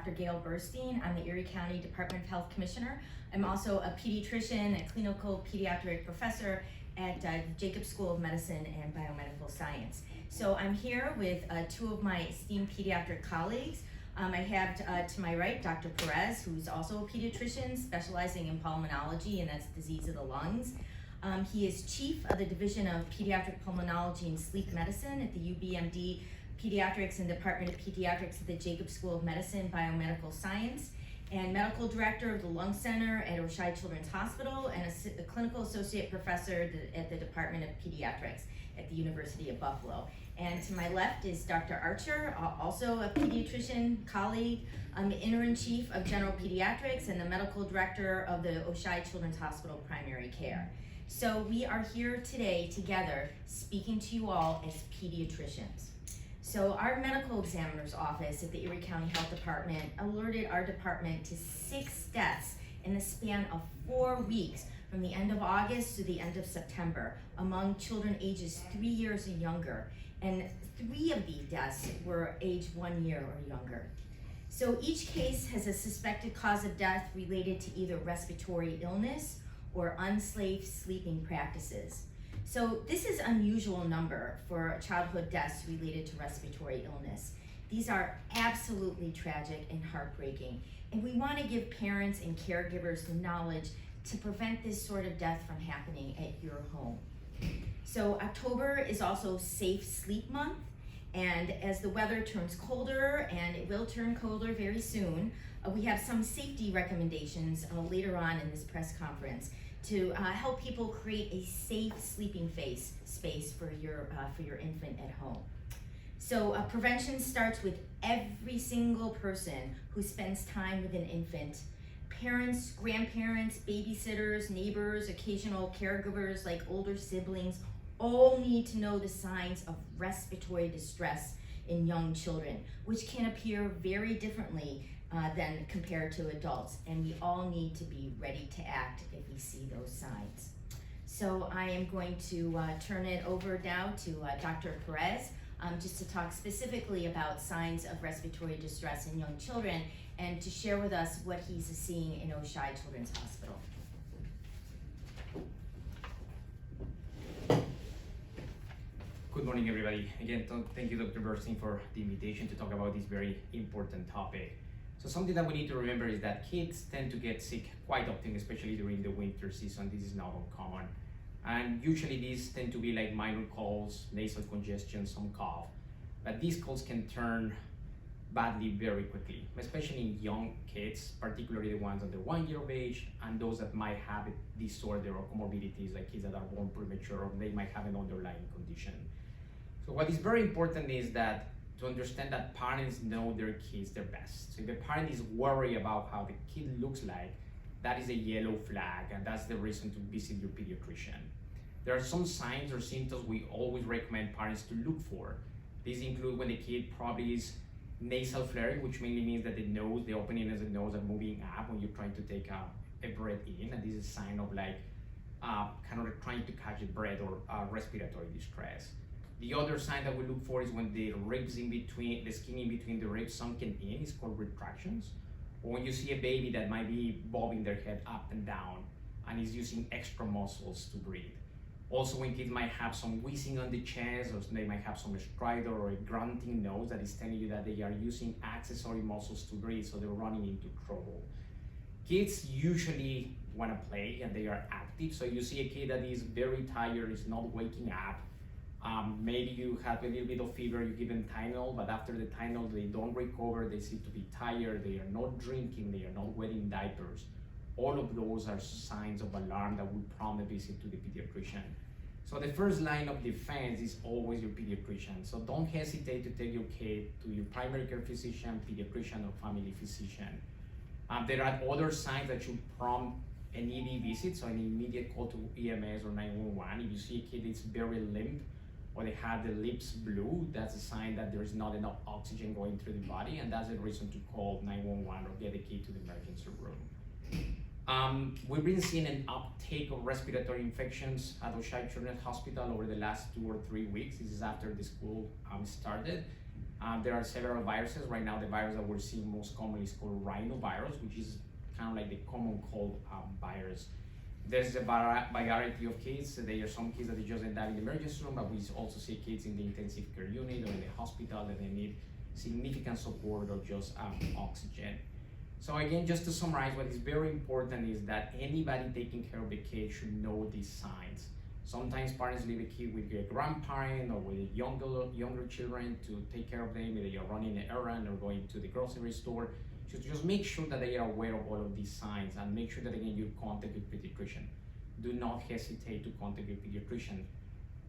Dr. Gale Burstein. I'm the Erie County Department of Health Commissioner. I'm also a pediatrician, a clinical pediatric professor at Jacobs School of Medicine and Biomedical Science. So I'm here with two of my esteemed pediatric colleagues. I have to my right Dr. Perez, who's also a pediatrician specializing in pulmonology, and that's disease of the lungs. He is chief of the Division of Pediatric Pulmonology and Sleep Medicine at the UBMD Pediatrics and Department of Pediatrics at the Jacobs School of Medicine, Biomedical Science, and medical director of the Lung Center at Oishei Children's Hospital, and a clinical associate professor at the Department of Pediatrics at the University of Buffalo. And to my left is Dr. Archer, also a pediatrician colleague, the interim chief of general pediatrics and the medical director of the Oishei Children's Hospital Primary Care. So we are here today together speaking to you all as pediatricians. So our medical examiner's office at the Erie County Health Department alerted our department to 6 deaths in the span of 4 weeks from the end of August to the end of September among children ages 3 years and younger. And 3 of these deaths were age 1 year or younger. So each case has a suspected cause of death related to either respiratory illness or unsafe sleeping practices. So this is an unusual number for childhood deaths related to respiratory illness. These are absolutely tragic and heartbreaking, and we want to give parents and caregivers the knowledge to prevent this sort of death from happening at your home. So October is also Safe Sleep Month, and as the weather turns colder, and it will turn colder very soon, we have some safety recommendations later on in this press conference to help people create a safe sleeping space for your infant at home. So prevention starts with every single person who spends time with an infant. Parents, grandparents, babysitters, neighbors, occasional caregivers like older siblings all need to know the signs of respiratory distress in young children, which can appear very differently than compared to adults, and we all need to be ready to act if we see those signs. So I am going to turn it over now to Dr. Perez just to talk specifically about signs of respiratory distress in young children and to share with us what he's seeing in Oishei Children's Hospital. Good morning, everybody. Again, thank you, Dr. Burstein, for the invitation to talk about this very important topic. So something that we need to remember is that kids tend to get sick quite often, especially during the winter season. This is not uncommon. And usually these tend to be like minor colds, nasal congestion, some cough. But these colds can turn badly very quickly, especially in young kids, particularly the ones under 1 year of age, and those that might have a disorder or comorbidities, like kids that are born premature, or they might have an underlying condition. So what is very important is that to understand that parents know their kids their best. So if a parent is worried about how the kid looks like, that is a yellow flag, and that's the reason to visit your pediatrician. There are some signs or symptoms we always recommend parents to look for. These include when the kid probably is nasal flaring, which mainly means that the opening of the nose are moving up when you're trying to take a breath in, and this is a sign of like kind of trying to catch a breath or respiratory distress. The other sign that we look for is when the ribs in between, the skin in between the ribs sunken in, is called retractions. Or when you see a baby that might be bobbing their head up and down and is using extra muscles to breathe. Also, when kids might have some wheezing on the chest, or they might have some stridor or a grunting nose that is telling you that they are using accessory muscles to breathe, so they're running into trouble. Kids usually want to play and they are active, so you see a kid that is very tired, is not waking up. Maybe you have a little bit of fever, you give them Tylenol, but after the Tylenol they don't recover, they seem to be tired, they are not drinking, they are not wearing diapers. All of those are signs of alarm that would prompt a visit to the pediatrician. So the first line of defense is always your pediatrician. So don't hesitate to take your kid to your primary care physician, pediatrician, or family physician. There are other signs that should prompt an ED visit, so an immediate call to EMS or 911. If you see a kid that's very limp, or they have the lips blue, that's a sign that there's not enough oxygen going through the body, and that's a reason to call 911 or get a kid to the emergency room. We've been seeing an uptake of respiratory infections at Oishei Children's Hospital over the last 2 or 3 weeks. This is after the school started. There are several viruses. Right now, the virus that we're seeing most commonly is called rhinovirus, which is kind of like the common cold virus. There's a variety of kids. There are some kids that they just end up in the emergency room, but we also see kids in the intensive care unit or in the hospital that they need significant support or just oxygen. So again, just to summarize, what is very important is that anybody taking care of the kid should know these signs. Sometimes parents leave a kid with a grandparent or with younger children to take care of them, either you're running an errand or going to the grocery store. So just make sure that they are aware of all of these signs and make sure that again you contact your pediatrician. Do not hesitate to contact your pediatrician.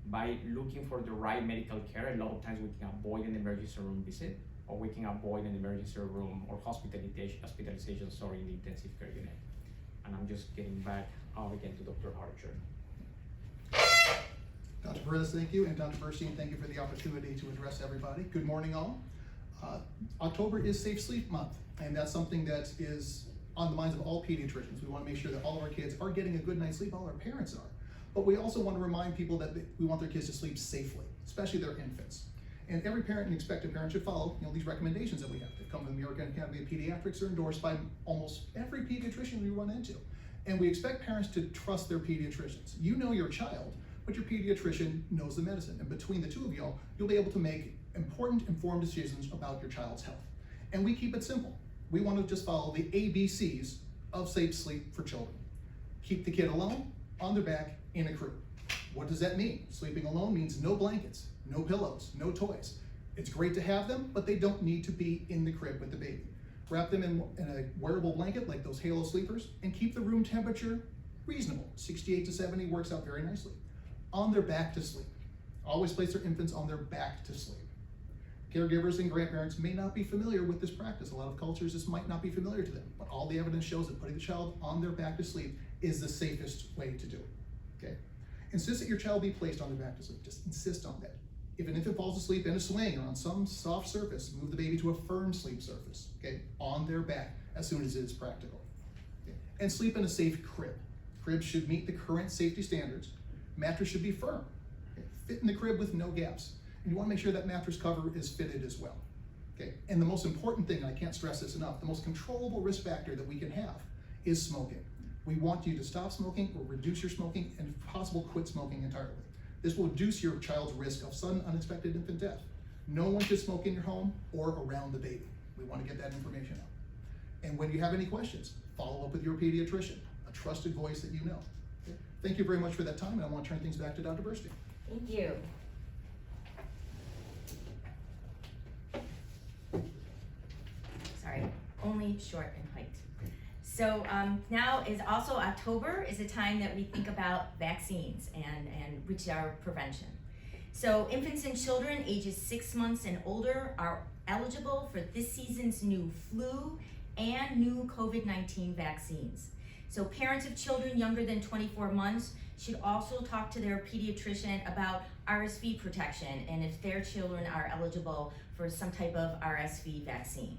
By looking for the right medical care, a lot of times we can avoid an emergency room visit, or we can avoid an emergency room or hospitalization in the intensive care unit. And I'm just getting back again to Dr. Archer. Dr. Perez, thank you, and Dr. Burstein, thank you for the opportunity to address everybody. Good morning, all. October is Safe Sleep Month, and that's something that is on the minds of all pediatricians. We want to make sure that all of our kids are getting a good night's sleep, all our parents are. But we also want to remind people that we want their kids to sleep safely, especially their infants. And every parent and expectant parent should follow these recommendations that we have. They come from the American Academy of Pediatrics, are endorsed by almost every pediatrician we run into. And we expect parents to trust their pediatricians. You know your child, but your pediatrician knows the medicine. And between the two of y'all, you'll be able to make important, informed decisions about your child's health. And we keep it simple. We want to just follow the ABCs of safe sleep for children. Keep the kid alone, on their back, in a crib. What does that mean? Sleeping alone means no blankets, no pillows, no toys. It's great to have them, but they don't need to be in the crib with the baby. Wrap them in a wearable blanket like those Halo sleepers and keep the room temperature reasonable. 68 to 70 works out very nicely. On their back to sleep. Always place their infants on their back to sleep. Caregivers and grandparents may not be familiar with this practice. A lot of cultures, this might not be familiar to them, but all the evidence shows that putting the child on their back to sleep is the safest way to do it, okay? Insist that your child be placed on their back to sleep. Just insist on that. If an infant falls asleep in a swing or on some soft surface, move the baby to a firm sleep surface, okay? On their back as soon as it is practical. Okay? And sleep in a safe crib. Cribs should meet the current safety standards. Mattress should be firm. Okay? Fit in the crib with no gaps. And you want to make sure that mattress cover is fitted as well. Okay? And the most important thing, and I can't stress this enough, the most controllable risk factor that we can have is smoking. We want you to stop smoking or reduce your smoking and if possible quit smoking entirely. This will reduce your child's risk of sudden unexpected infant death. No one should smoke in your home or around the baby. We want to get that information out. And when you have any questions, follow up with your pediatrician, a trusted voice that you know. Okay? Thank you very much for that time, and I want to turn things back to Dr. Burstein. Thank you. Sorry, only short and height. So now is also October is a time that we think about vaccines and which are prevention. So infants and children ages 6 months and older are eligible for this season's new flu and new COVID-19 vaccines. So parents of children younger than 24 months should also talk to their pediatrician about RSV protection and if their children are eligible for some type of RSV vaccine.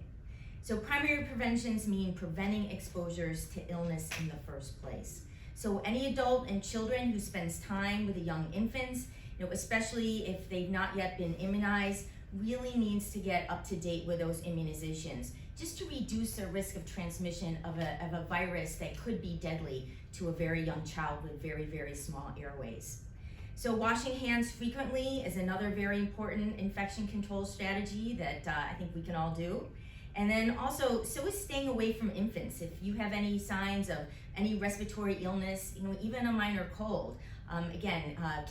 So primary preventions mean preventing exposures to illness in the first place. So any adult and children who spends time with the young infants, especially if they've not yet been immunized, really needs to get up to date with those immunizations, just to reduce the risk of transmission of a virus that could be deadly to a very young child with very, very small airways. So washing hands frequently is another very important infection control strategy that I think we can all do. And then also, so is staying away from infants. If you have any signs of any respiratory illness, even a minor cold,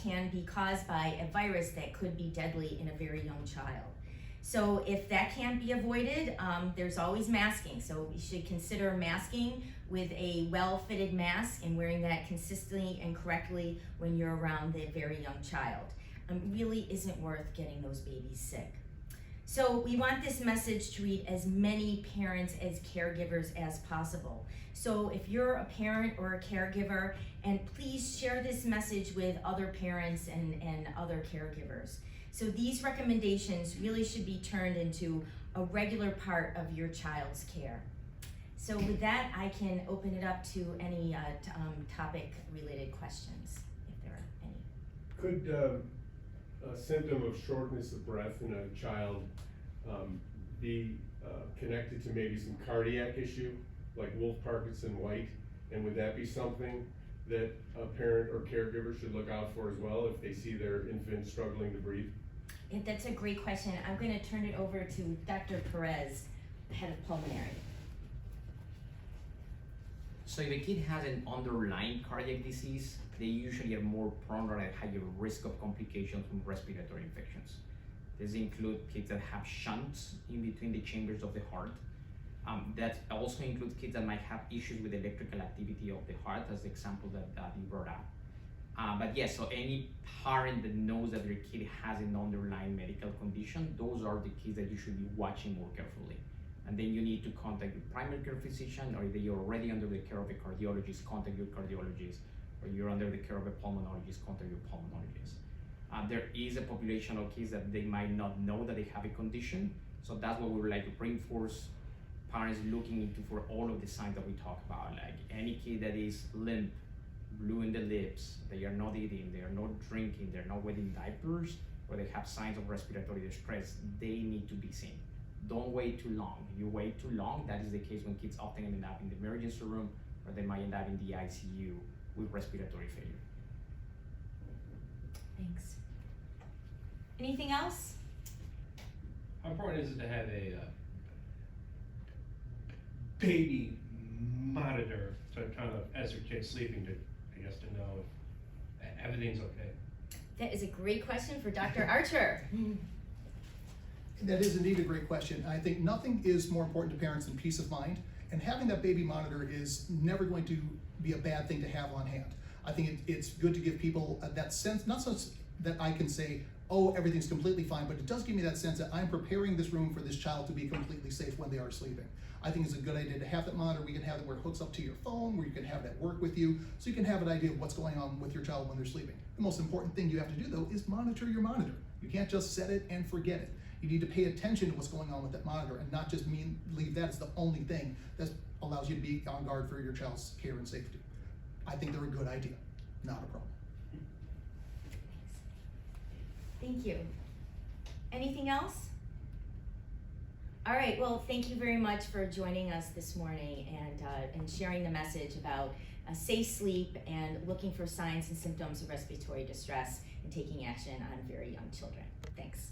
can be caused by a virus that could be deadly in a very young child. So if that can't be avoided, there's always masking. So you should consider masking with a well-fitted mask and wearing that consistently and correctly when you're around the very young child. Really isn't worth getting those babies sick. So we want this message to reach as many parents as caregivers as possible. So if you're a parent or a caregiver, and please share this message with other parents and other caregivers. So these recommendations really should be turned into a regular part of your child's care. So with that, I can open it up to any topic-related questions, if there are any. Could a symptom of shortness of breath in a child be connected to maybe some cardiac issue, like Wolff Parkinson White? And would that be something that a parent or caregiver should look out for as well if they see their infant struggling to breathe? That's a great question. I'm going to turn it over to Dr. Perez, head of pulmonary. So if a kid has an underlying cardiac disease, they usually are more prone or at higher risk of complications from respiratory infections. These include kids that have shunts in between the chambers of the heart. That also includes kids that might have issues with electrical activity of the heart, as the example that you brought up. But yes, so any parent that knows that their kid has an underlying medical condition, those are the kids that you should be watching more carefully. And then you need to contact your primary care physician, or if you're already under the care of a cardiologist, contact your cardiologist, or you're under the care of a pulmonologist, contact your pulmonologist. There is a population of kids that they might not know that they have a condition, so that's what we would like to reinforce parents looking into for all of the signs that we talk about, like any kid that is limp, blue in the lips, they are not eating, they are not drinking, they're not wearing diapers, or they have signs of respiratory distress, they need to be seen. Don't wait too long. If you wait too long, that is the case when kids often end up in the emergency room, or they might end up in the ICU with respiratory failure. Thanks. Anything else? How important is it to have a baby monitor to kind of, as your kid's sleeping, to, I guess, to know if everything's okay? That is a great question for Dr. Archer. That is indeed a great question. I think nothing is more important to parents than peace of mind, and having that baby monitor is never going to be a bad thing to have on hand. I think it's good to give people that sense, not so that I can say, oh, everything's completely fine, but it does give me that sense that I'm preparing this room for this child to be completely safe when they are sleeping. I think it's a good idea to have that monitor. We can have it where it hooks up to your phone, where you can have it at work with you, so you can have an idea of what's going on with your child when they're sleeping. The most important thing you have to do, though, is monitor your monitor. You can't just set it and forget it. You need to pay attention to what's going on with that monitor and not just leave that as the only thing that allows you to be on guard for your child's care and safety. I think they're a good idea, not a problem. Thank you. Anything else? All right, well, thank you very much for joining us this morning and sharing the message about safe sleep and looking for signs and symptoms of respiratory distress and taking action on very young children. Thanks.